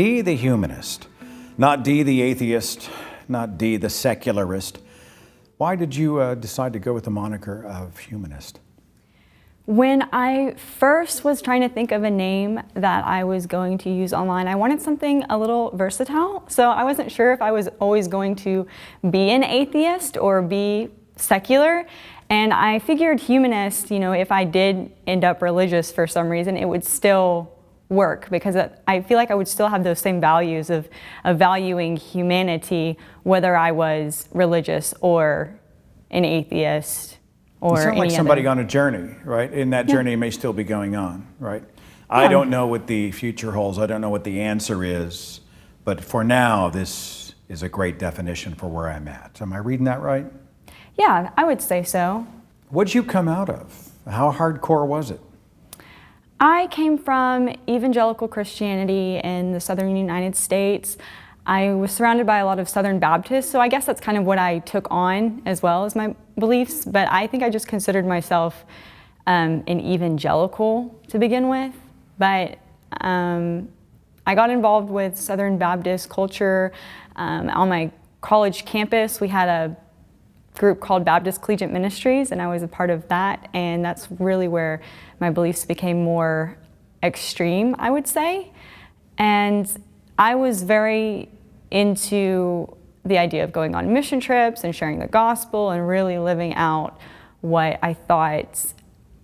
Dee the humanist, not Dee the atheist, not Dee the secularist. Why did you decide to go with the moniker of humanist? When I first was trying to think of a name that I was going to use online, I wanted something a little versatile. So I wasn't sure if I was always going to be an atheist or be secular. And I figured humanist, if I did end up religious for some reason, it would still work, because I feel like I would still have those same values of valuing humanity, whether I was religious or an atheist or you sound like any somebody other. on a journey, right? And that journey may still be going on, right? I don't know what the future holds. I don't know what the answer is. But for now, this is a great definition for where I'm at. Am I reading that right? Yeah, I would say so. What'd you come out of? How hardcore was it? I came from evangelical Christianity in the southern United States. I was surrounded by a lot of Southern Baptists, so I guess that's kind of what I took on as well as my beliefs, but I think I just considered myself an evangelical to begin with. But I got involved with Southern Baptist culture. On my college campus, we had a group called Baptist Collegiate Ministries, and I was a part of that, and that's really where my beliefs became more extreme, I would say. And I was very into the idea of going on mission trips and sharing the gospel and really living out what I thought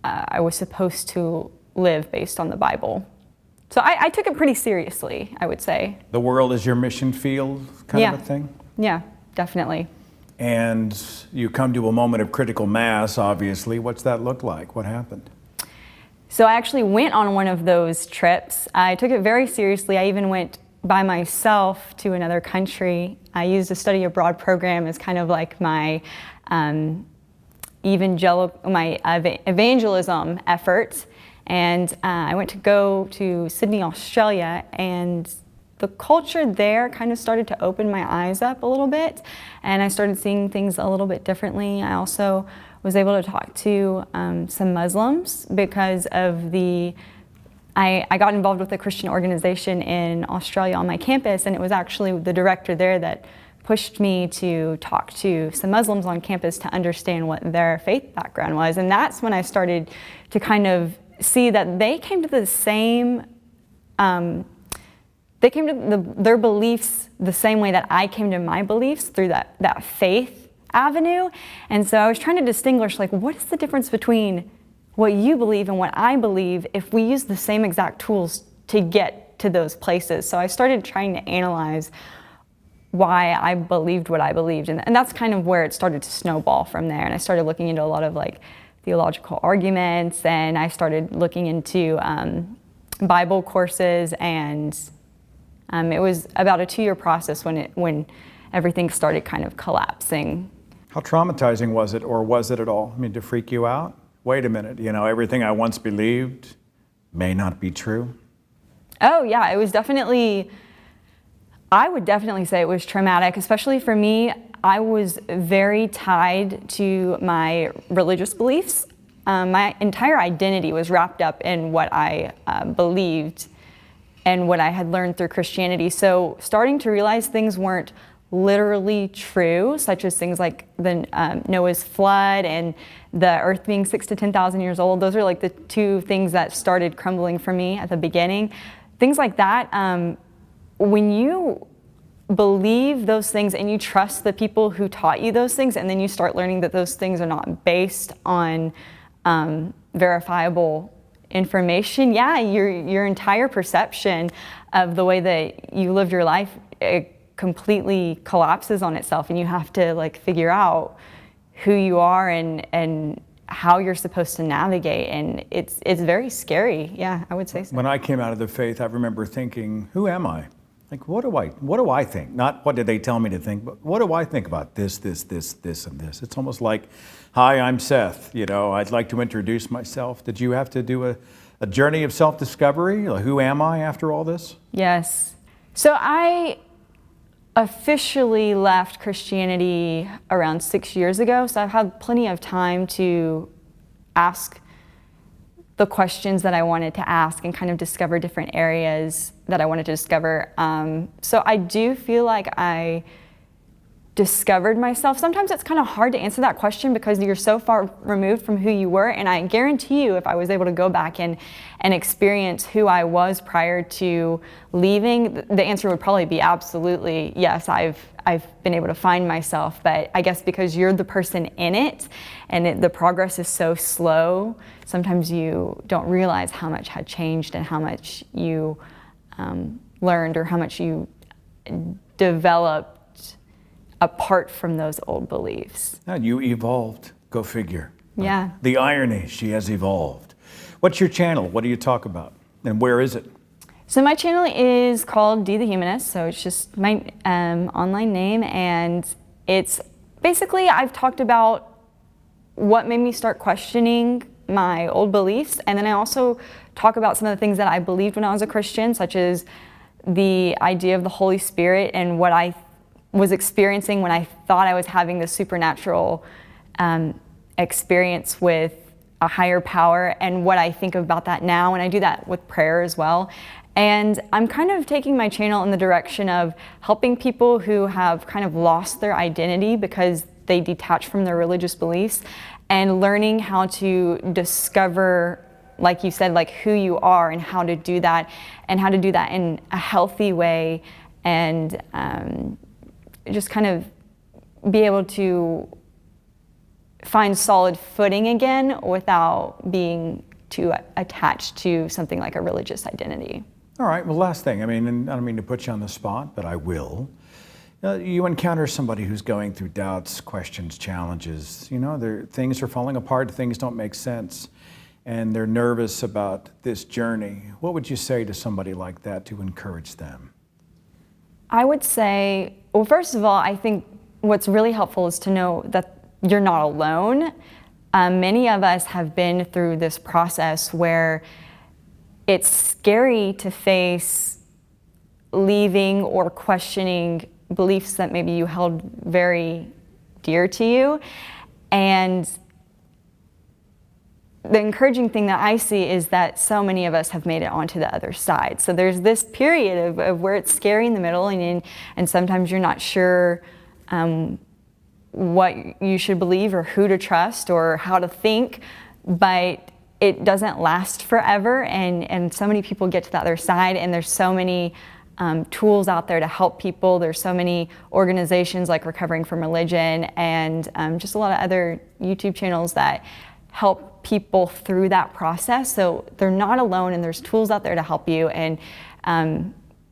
I was supposed to live based on the Bible. So I took it pretty seriously, I would say. The world is your mission field kind of a thing? Yeah, definitely. And you come to a moment of critical mass, obviously. What's that look like? What happened? So I actually went on one of those trips. I took it very seriously. I even went by myself to another country. I used a study abroad program as kind of like my evangelism effort. And I went to go to Sydney, Australia, and the culture there kind of started to open my eyes up a little bit, and I started seeing things a little bit differently. I also was able to talk to some Muslims because of I got involved with a Christian organization in Australia on my campus, and it was actually the director there that pushed me to talk to some Muslims on campus to understand what their faith background was. And that's when I started to kind of see that they came to the same their beliefs the same way that I came to my beliefs, through that faith avenue. And so I was trying to distinguish, like, what is the difference between what you believe and what I believe if we use the same exact tools to get to those places? So I started trying to analyze why I believed what I believed. And that's kind of where it started to snowball from there. And I started looking into a lot of like theological arguments, and I started looking into Bible courses, and it was about a 2-year process when everything started kind of collapsing. How traumatizing was it, or was it at all? I mean, to freak you out? Wait a minute, everything I once believed may not be true? Oh yeah, it was definitely, I would definitely say it was traumatic, especially for me. I was very tied to my religious beliefs. My entire identity was wrapped up in what I believed and what I had learned through Christianity. So starting to realize things weren't literally true, such as things like the Noah's flood and the earth being 6,000 to 10,000 years old. Those are like the two things that started crumbling for me at the beginning. Things like that, when you believe those things and you trust the people who taught you those things, and then you start learning that those things are not based on verifiable information, your entire perception of the way that you lived your life, it completely collapses on itself, and you have to like figure out who you are and how you're supposed to navigate, and it's very scary. Yeah, I would say so. When I came out of the faith, I remember thinking, who am I? Like, what do I think? Not what did they tell me to think, but what do I think about this, and this? It's almost like, hi, I'm Seth. I'd like to introduce myself. Did you have to do a journey of self-discovery? Like, who am I after all this? Yes. So I officially left Christianity around 6 years ago, so I've had plenty of time to ask the questions that I wanted to ask and kind of discover different areas that I wanted to discover. So I do feel like I discovered myself. Sometimes it's kind of hard to answer that question because you're so far removed from who you were, and I guarantee you if I was able to go back and experience who I was prior to leaving, the answer would probably be absolutely yes, I've been able to find myself. But I guess because you're the person in it and the progress is so slow, sometimes you don't realize how much had changed and how much you learned or how much you developed apart from those old beliefs. And you evolved, go figure. Yeah. The irony, she has evolved. What's your channel? What do you talk about? And where is it? So my channel is called Dees the Humanist, so it's just my online name, and it's basically I've talked about what made me start questioning my old beliefs, and then I also talk about some of the things that I believed when I was a Christian, such as the idea of the Holy Spirit and what I was experiencing when I thought I was having this supernatural experience with a higher power, and what I think about that now, and I do that with prayer as well. And I'm kind of taking my channel in the direction of helping people who have kind of lost their identity because they detach from their religious beliefs, and learning how to discover, like you said, like who you are and how to do that in a healthy way, and just kind of be able to find solid footing again without being too attached to something like a religious identity. All right, well, last thing, and I don't mean to put you on the spot, but I will. You encounter somebody who's going through doubts, questions, challenges. Things are falling apart, things don't make sense, and they're nervous about this journey. What would you say to somebody like that to encourage them? I would say, well, first of all, I think what's really helpful is to know that you're not alone. Many of us have been through this process where it's scary to face leaving or questioning beliefs that maybe you held very dear to you. And the encouraging thing that I see is that so many of us have made it onto the other side. So there's this period of where it's scary in the middle, and sometimes you're not sure what you should believe or who to trust or how to think, but it doesn't last forever, and so many people get to the other side, and there's so many tools out there to help people. There's so many organizations like Recovering from Religion and just a lot of other YouTube channels that help people through that process. So they're not alone, and there's tools out there to help you, and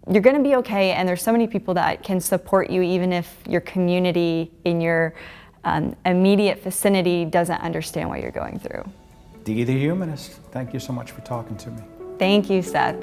you're going to be okay. And there's so many people that can support you even if your community in your immediate vicinity doesn't understand what you're going through. Dees the Humanist, thank you so much for talking to me. Thank you, Seth.